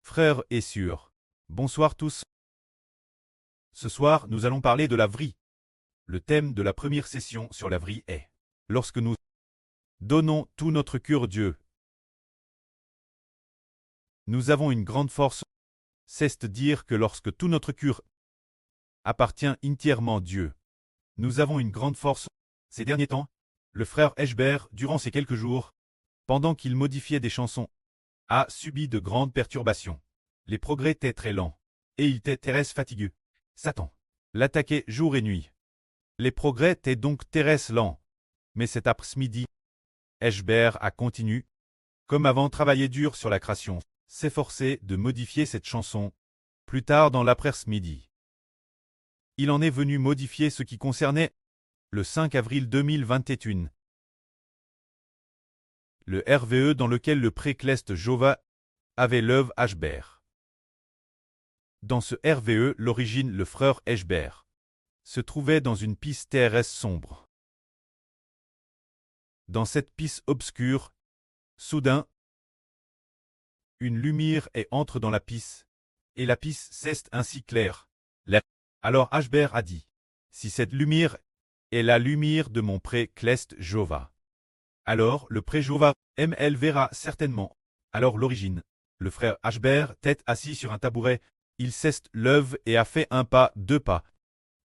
Frères et sœurs, bonsoir tous. Ce soir, nous allons parler de la vraie. Le thème de la première session sur la vraie est « Lorsque nous donnons tout notre cœur à Dieu, nous avons une grande force, c'est-à-dire que lorsque tout notre cœur appartient entièrement à Dieu, nous avons une grande force. » Ces derniers temps, le frère Eschber, durant ces quelques jours, pendant qu'il modifiait des chansons, a subi de grandes perturbations. Les progrès étaient très lents, et il était très fatigué. Satan l'attaquait jour et nuit. Les progrès étaient donc très lents. Mais cet après-midi, Eschber a continué, comme avant, travaillé dur sur la création, s'efforcer de modifier cette chanson. Plus tard dans l'après-midi, il en est venu modifier ce qui concernait le 5 avril 2021. Le RVE dans lequel le pré-Clest Jova avait l'œuvre Eschber. Dans ce RVE, l'origine, le frère Eschber se trouvait dans une piste terrestre sombre. Dans cette piste obscure, soudain, une lumière entre dans la piste, et la piste s'est ainsi claire. Alors Eschber a dit, si cette lumière est la lumière de mon pré-Clest Jova, alors le pré-Jova ML verra certainement. Alors l'origine, le frère Eschber, tête assis sur un tabouret, il s'est levé et a fait un pas, deux pas.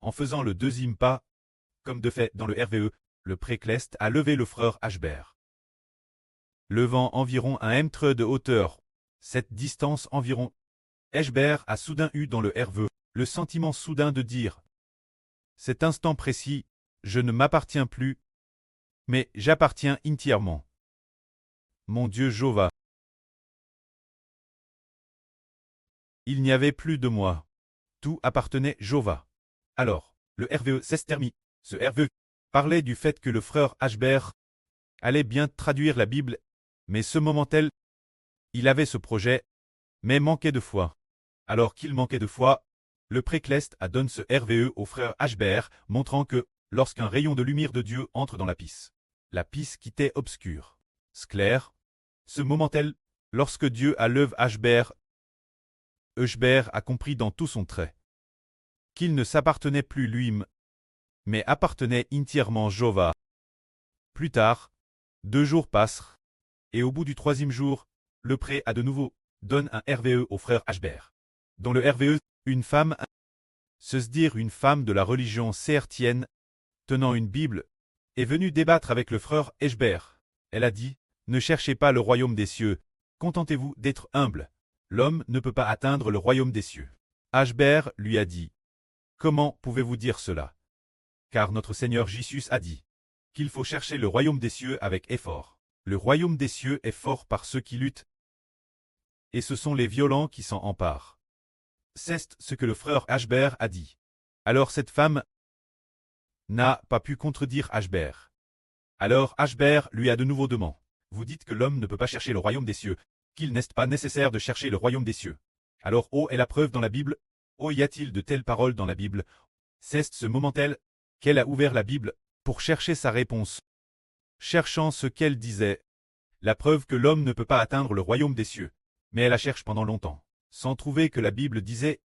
En faisant le deuxième pas, comme de fait dans le RVE, le pré-Clest a levé le frère Eschber. Levant environ un mètre de hauteur, cette distance environ, Eschber a soudain eu dans le RVE le sentiment soudain de dire « Cet instant précis, je ne m'appartiens plus, mais j'appartiens entièrement. Mon Dieu Jova. Il n'y avait plus de moi. Tout appartenait Jova. » Alors, le RVE s'est terminé. Ce RVE parlait du fait que le frère Eschber allait bien traduire la Bible, mais ce moment-là, il avait ce projet, mais manquait de foi. Alors qu'il manquait de foi, le pré-Clest a donné ce RVE au frère Eschber, montrant que, lorsqu'un rayon de lumière de Dieu entre dans la piste quittait obscure. Clair. Ce moment-là, lorsque Dieu a levé Eschber a compris dans tout son trait qu'il ne s'appartenait plus lui-même, mais appartenait entièrement Jova. Plus tard, 2 jours passent, et au bout du 3e jour, le pré a de nouveau donne un RVE au frère Eschber. Dans le RVE, une femme, c'est-à-dire une femme de la religion chrétienne, tenant une Bible, est venue débattre avec le frère Eschber. Elle a dit, ne cherchez pas le royaume des cieux, contentez-vous d'être humble. L'homme ne peut pas atteindre le royaume des cieux. Eschber lui a dit, comment pouvez-vous dire cela? Car notre Seigneur Jésus a dit qu'il faut chercher le royaume des cieux avec effort. Le royaume des cieux est fort par ceux qui luttent, et ce sont les violents qui s'en emparent. C'est ce que le frère Eschber a dit. Alors cette femme n'a pas pu contredire Eschber. Alors Eschber lui a de nouveau demandé. Vous dites que l'homme ne peut pas chercher le royaume des cieux, qu'il n'est pas nécessaire de chercher le royaume des cieux. Alors où est la preuve dans la Bible? Où y a-t-il de telles paroles dans la Bible? C'est ce moment-là qu'elle a ouvert la Bible pour chercher sa réponse. Cherchant ce qu'elle disait, la preuve que l'homme ne peut pas atteindre le royaume des cieux. Mais elle la cherche pendant longtemps, sans trouver que la Bible disait.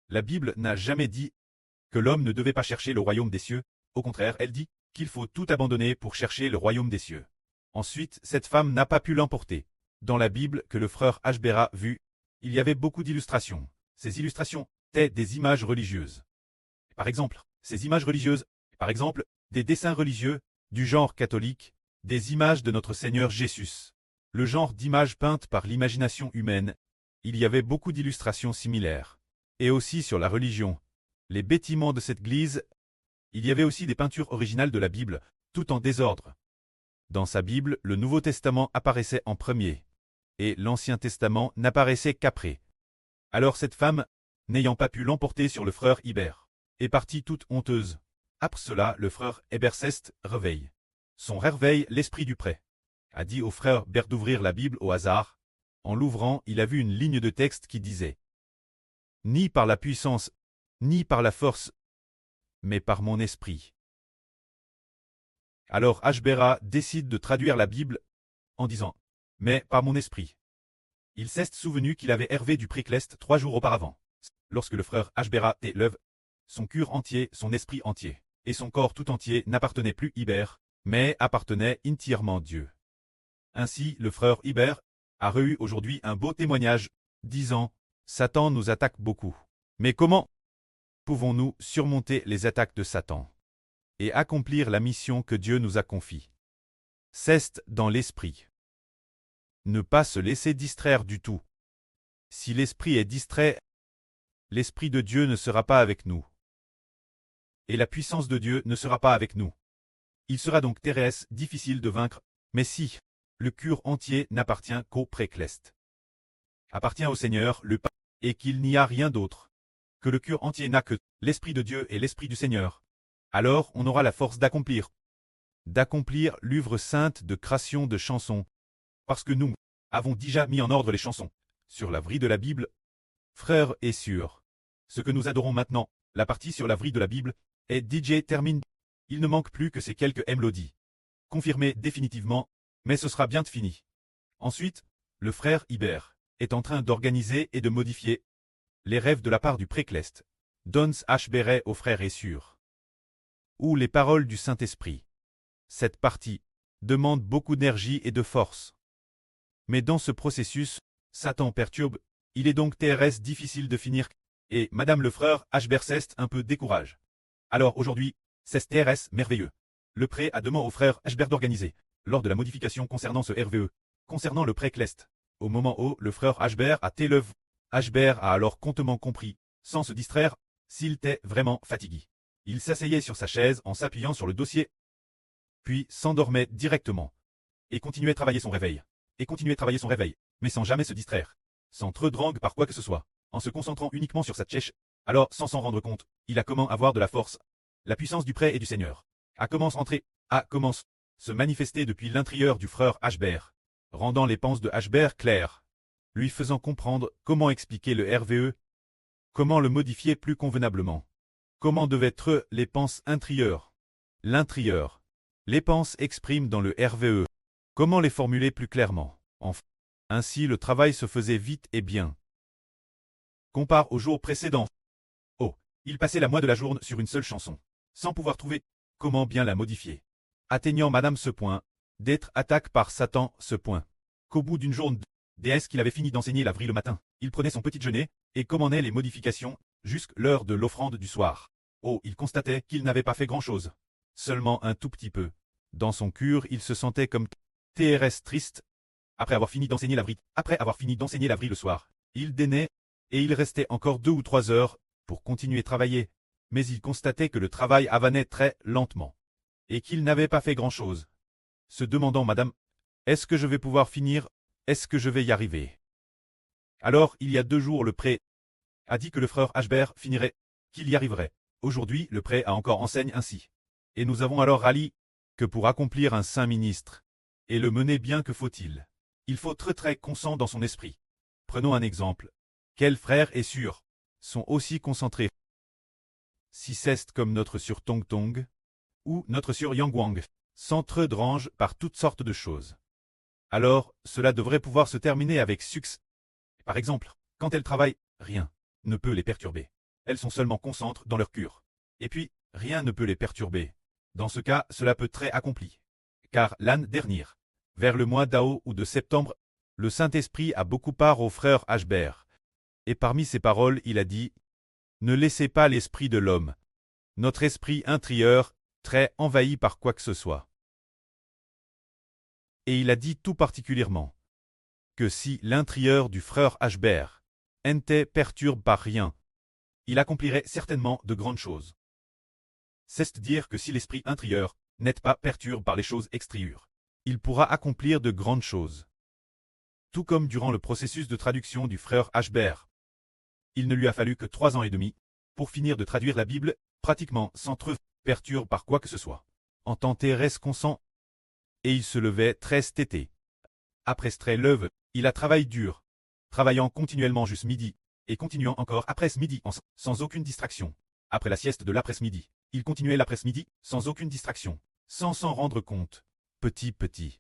La Bible n'a jamais dit que l'homme ne devait pas chercher le royaume des cieux. Au contraire, elle dit qu'il faut tout abandonner pour chercher le royaume des cieux. Ensuite, cette femme n'a pas pu l'emporter. Dans la Bible que le frère Eschber a vue, il y avait beaucoup d'illustrations. Ces illustrations étaient des images religieuses. Par exemple, des dessins religieux, du genre catholique, des images de notre Seigneur Jésus. Le genre d'images peintes par l'imagination humaine. Il y avait beaucoup d'illustrations similaires. Et aussi sur la religion. Les bâtiments de cette église. Il y avait aussi des peintures originales de la Bible, tout en désordre. Dans sa Bible, le Nouveau Testament apparaissait en premier, et l'Ancien Testament n'apparaissait qu'après. Alors cette femme, n'ayant pas pu l'emporter sur le frère Eschber, est partie toute honteuse. Après cela, le frère Eschber s'est réveille. Son réveil, l'esprit du prêtre a dit au frère Eschber d'ouvrir la Bible au hasard. En l'ouvrant, il a vu une ligne de texte qui disait « Ni par la puissance, ni par la force, mais par mon esprit. » Alors Eschber décide de traduire la Bible en disant « Mais par mon esprit. » Il s'est souvenu qu'il avait hervé du Précleste 3 jours auparavant. Lorsque le frère Ashbera et l'œuvre, son cœur entier, son esprit entier, et son corps tout entier n'appartenaient plus Iber, mais appartenaient entièrement Dieu. Ainsi, le frère Iber a reçu aujourd'hui un beau témoignage, disant « Satan nous attaque beaucoup. Mais comment pouvons-nous surmonter les attaques de Satan et accomplir la mission que Dieu nous a confiée? C'est dans l'esprit. Ne pas se laisser distraire du tout. Si l'esprit est distrait, l'esprit de Dieu ne sera pas avec nous. Et la puissance de Dieu ne sera pas avec nous. Il sera donc terrestre, difficile de vaincre, mais si le cœur entier n'appartient qu'au Précleste, appartient au Seigneur, le Père, et qu'il n'y a rien d'autre, que le cœur entier n'a que l'Esprit de Dieu et l'Esprit du Seigneur, alors on aura la force d'accomplir l'œuvre sainte de création de chansons, parce que nous avons déjà mis en ordre les chansons, sur la vrille de la Bible, frères et sœurs. Ce que nous adorons maintenant, la partie sur la vrille de la Bible, est DJ termine. Il ne manque plus que ces quelques mélodies. Confirmé définitivement, mais ce sera bien fini. Ensuite, le frère Iber est en train d'organiser et de modifier les rêves de la part du Précleste. Dons Ashberet aux frères et sœurs. Ou les paroles du Saint-Esprit. Cette partie demande beaucoup d'énergie et de force. Mais dans ce processus, Satan perturbe, il est donc TRS difficile de finir, et Madame le frère Ashbert s'est un peu décourage. Alors aujourd'hui, c'est TRS merveilleux. Le pré a demandé au frère Ashbert d'organiser, lors de la modification concernant ce RVE, concernant le Précleste. Au moment où le frère Ashbert a télevé, Ashbert a alors contement compris, sans se distraire, s'il était vraiment fatigué. Il s'asseyait sur sa chaise en s'appuyant sur le dossier, puis s'endormait directement, et continuait à travailler son réveil, mais sans jamais se distraire, sans trop drangue par quoi que ce soit, en se concentrant uniquement sur sa tchèche. Alors, sans s'en rendre compte, il a comment avoir de la force, la puissance du pré et du Seigneur, commence se manifester depuis l'intérieur du frère Ashbert, rendant les pensées de Ashbert claires, lui faisant comprendre comment expliquer le RVE, comment le modifier plus convenablement, comment devaient être les pensées intérieures, l'intérieur, les pensées expriment dans le RVE, comment les formuler plus clairement, enfin. Ainsi le travail se faisait vite et bien. Compare au jour précédent. Oh, il passait la moitié de la journée sur une seule chanson, sans pouvoir trouver comment bien la modifier. Atteignant Madame ce point, d'être attaqué par Satan ce point, qu'au bout d'une journée, déesse qu'il avait fini d'enseigner la vrille le matin, il prenait son petit déjeuner, et commandait les modifications, jusqu'à l'heure de l'offrande du soir. Oh, il constatait qu'il n'avait pas fait grand-chose. Seulement un tout petit peu. Dans son cœur, il se sentait comme TRS triste. Après avoir fini d'enseigner la vrille le soir, il dînait, et il restait encore 2 ou 3 heures, pour continuer à travailler. Mais il constatait que le travail avanait très lentement, et qu'il n'avait pas fait grand-chose. Se demandant Madame, est-ce que je vais pouvoir finir, est-ce que je vais y arriver? Alors, il y a 2 jours le pré a dit que le frère Ashbert finirait, qu'il y arriverait. Aujourd'hui, le pré a encore enseigne ainsi. Et nous avons alors rallié que pour accomplir un saint ministre, et le mener bien que faut-il, il faut très conscient dans son esprit. Prenons un exemple. Quels frères et sœurs sont aussi concentrés? Si c'est comme notre sur Tong Tong, ou notre sur Yang Wang, sans trop drange par toutes sortes de choses. Alors, cela devrait pouvoir se terminer avec succès. Par exemple, quand elles travaillent, rien ne peut les perturber. Elles sont seulement concentrées dans leur cœur. Et puis, rien ne peut les perturber. Dans ce cas, cela peut très accompli. Car l'année dernière, vers le mois d'Ao ou de septembre, le Saint-Esprit a beaucoup part au frère Ashbert. Et parmi ces paroles, il a dit « Ne laissez pas l'esprit de l'homme, notre esprit intérieur, très envahi par quoi que ce soit. » Et il a dit tout particulièrement que si l'intérieur du frère Ashbert n'était perturbé par rien, il accomplirait certainement de grandes choses. C'est-à-dire que si l'esprit intérieur n'est pas perturbé par les choses extérieures, il pourra accomplir de grandes choses. Tout comme durant le processus de traduction du frère Ashbert. Il ne lui a fallu que 3 ans et demi pour finir de traduire la Bible, pratiquement sans trop perturbé par quoi que ce soit. En tant terrestre consent, et il se levait très tété. Après ce très leve, il a travaillé dur, travaillant continuellement jusqu'à midi, et continuant encore après ce midi sans aucune distraction. Après la sieste de l'après-midi, il continuait l'après-midi sans aucune distraction, sans s'en rendre compte. Petit.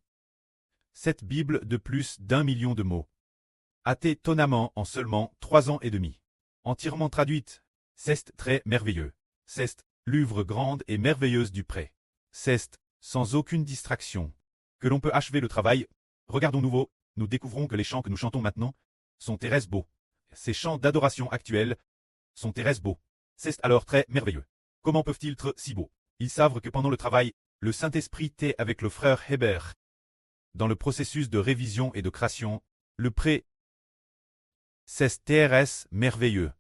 Cette Bible de plus d'1 million de mots. étonnamment en seulement 3 ans et demi. Entièrement traduite. C'est très merveilleux. C'est l'œuvre grande et merveilleuse du pré. C'est, sans aucune distraction, que l'on peut achever le travail. Regardons nouveau, nous découvrons que les chants que nous chantons maintenant sont très beaux. Ces chants d'adoration actuels sont très beaux. C'est alors très merveilleux. Comment peuvent-ils être si beaux? Ils savent que pendant le travail, le Saint-Esprit était avec le frère Hébert. Dans le processus de révision et de création, le pré. C'est très merveilleux.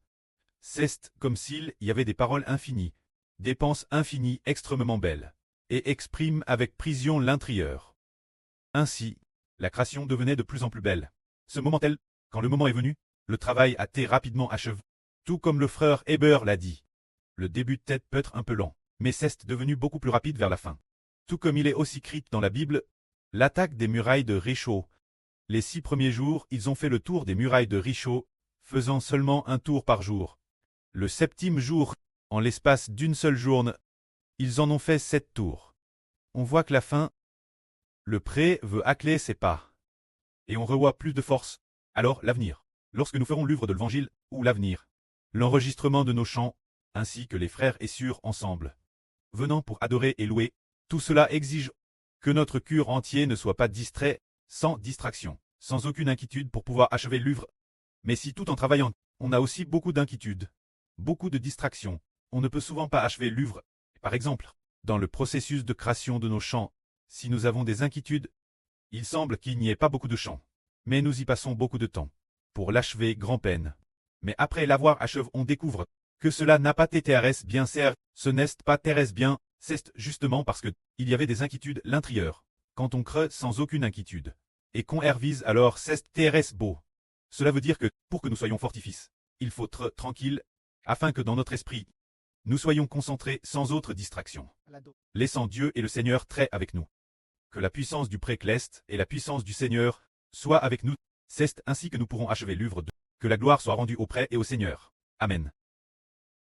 C'est comme s'il y avait des paroles infinies, des pensées infinies extrêmement belles, et expriment avec précision l'intérieur. Ainsi, la création devenait de plus en plus belle. Ce moment tel, quand le moment est venu, le travail a été rapidement achevé. Tout comme le frère Hébert l'a dit. Le début de tête peut être un peu lent, mais c'est devenu beaucoup plus rapide vers la fin. Tout comme il est aussi écrit dans la Bible, l'attaque des murailles de Richaud. Les 6 premiers jours, ils ont fait le tour des murailles de Richaud, faisant seulement un tour par jour. Le 7e jour, en l'espace d'une seule journée, ils en ont fait 7 tours. On voit que la fin, le pré veut accler ses pas. Et on revoit plus de force. Alors, l'avenir. Lorsque nous ferons l'œuvre de l'Évangile, ou l'avenir. L'enregistrement de nos chants, ainsi que les frères et sœurs ensemble. Venant pour adorer et louer, tout cela exige que notre cœur entier ne soit pas distrait, sans distraction, sans aucune inquiétude pour pouvoir achever l'œuvre. Mais si tout en travaillant, on a aussi beaucoup d'inquiétudes, beaucoup de distractions, on ne peut souvent pas achever l'œuvre. Par exemple, dans le processus de création de nos chants, si nous avons des inquiétudes, il semble qu'il n'y ait pas beaucoup de chants. Mais nous y passons beaucoup de temps. Pour l'achever grand-peine. Mais après l'avoir achevé, on découvre que cela n'a pas été bien serre, ce n'est pas bien, c'est justement parce que il y avait des inquiétudes l'intérieur. Quand on crée sans aucune inquiétude. Et qu'on vise alors c'est beau. Cela veut dire que, pour que nous soyons fortifiés, il faut être tranquille, afin que dans notre esprit, nous soyons concentrés sans autre distraction. Laissant Dieu et le Seigneur très avec nous. Que la puissance du précleste et la puissance du Seigneur soient avec nous. C'est ainsi que nous pourrons achever l'œuvre de. Que la gloire soit rendue auprès et au Seigneur. Amen.